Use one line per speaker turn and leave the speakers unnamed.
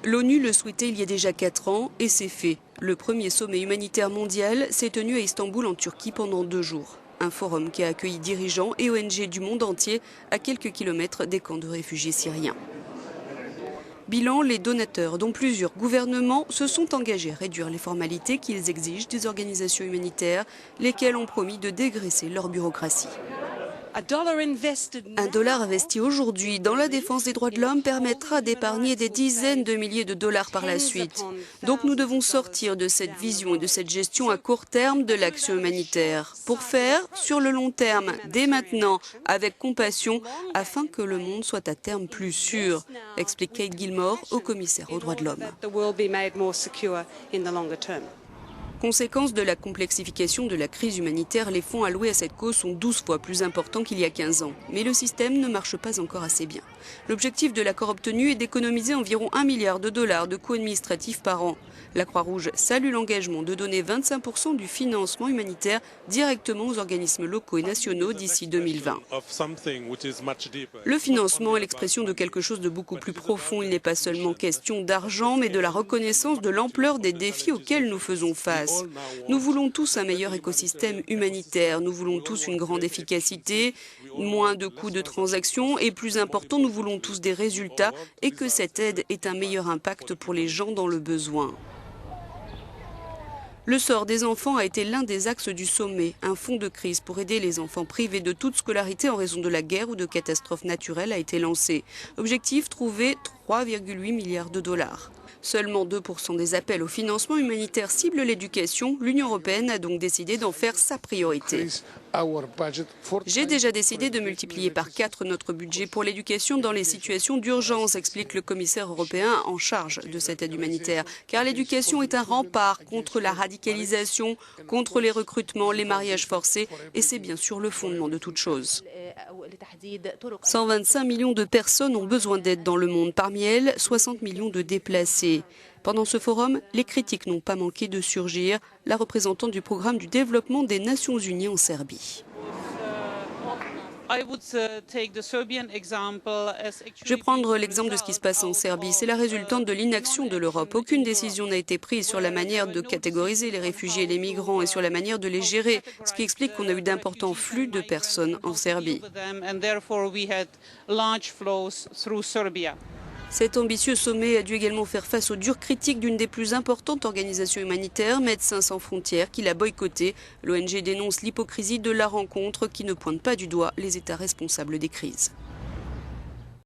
L'ONU le souhaitait il y a déjà 4 ans et c'est fait. Le premier sommet humanitaire mondial s'est tenu à Istanbul en Turquie pendant 2 jours. Un forum qui a accueilli dirigeants et ONG du monde entier à quelques kilomètres des camps de réfugiés syriens. Bilan, les donateurs, dont plusieurs gouvernements, se sont engagés à réduire les formalités qu'ils exigent des organisations humanitaires, lesquelles ont promis de dégraisser leur bureaucratie. Un dollar investi aujourd'hui dans la défense des droits de l'homme permettra d'épargner des dizaines de milliers de dollars par la suite. Donc nous devons sortir de cette vision et de cette gestion à court terme de l'action humanitaire pour faire sur le long terme, dès maintenant, avec compassion, afin que le monde soit à terme plus sûr, explique Kate Gilmore, haut commissaire aux droits de l'homme. Conséquence de la complexification de la crise humanitaire, les fonds alloués à cette cause sont 12 fois plus importants qu'il y a 15 ans. Mais le système ne marche pas encore assez bien. L'objectif de l'accord obtenu est d'économiser environ 1 milliard de dollars de coûts administratifs par an. La Croix-Rouge salue l'engagement de donner 25% du financement humanitaire directement aux organismes locaux et nationaux d'ici 2020. Le financement est l'expression de quelque chose de beaucoup plus profond. Il n'est pas seulement question d'argent, mais de la reconnaissance de l'ampleur des défis auxquels nous faisons face. Nous voulons tous un meilleur écosystème humanitaire, nous voulons tous une grande efficacité, moins de coûts de transaction et plus important, nous voulons tous des résultats et que cette aide ait un meilleur impact pour les gens dans le besoin. Le sort des enfants a été l'un des axes du sommet. Un fonds de crise pour aider les enfants privés de toute scolarité en raison de la guerre ou de catastrophes naturelles a été lancé. Objectif, trouver 3,8 milliards de dollars. Seulement 2% des appels au financement humanitaire ciblent l'éducation. L'Union européenne a donc décidé d'en faire sa priorité. J'ai déjà décidé de multiplier par 4 notre budget pour l'éducation dans les situations d'urgence, explique le commissaire européen en charge de cette aide humanitaire. Car l'éducation est un rempart contre la radicalisation, contre les recrutements, les mariages forcés, et c'est bien sûr le fondement de toute chose. 125 millions de personnes ont besoin d'aide dans le monde, parmi elles 60 millions de déplacés. Pendant ce forum, les critiques n'ont pas manqué de surgir. La représentante du programme du développement des Nations Unies en Serbie. Je vais prendre l'exemple de ce qui se passe en Serbie. C'est la résultante de l'inaction de l'Europe. Aucune décision n'a été prise sur la manière de catégoriser les réfugiés et les migrants et sur la manière de les gérer, ce qui explique qu'on a eu d'importants flux de personnes en Serbie. Cet ambitieux sommet a dû également faire face aux dures critiques d'une des plus importantes organisations humanitaires, Médecins sans frontières, qui l'a boycotté. L'ONG dénonce l'hypocrisie de la rencontre qui ne pointe pas du doigt les États responsables des crises.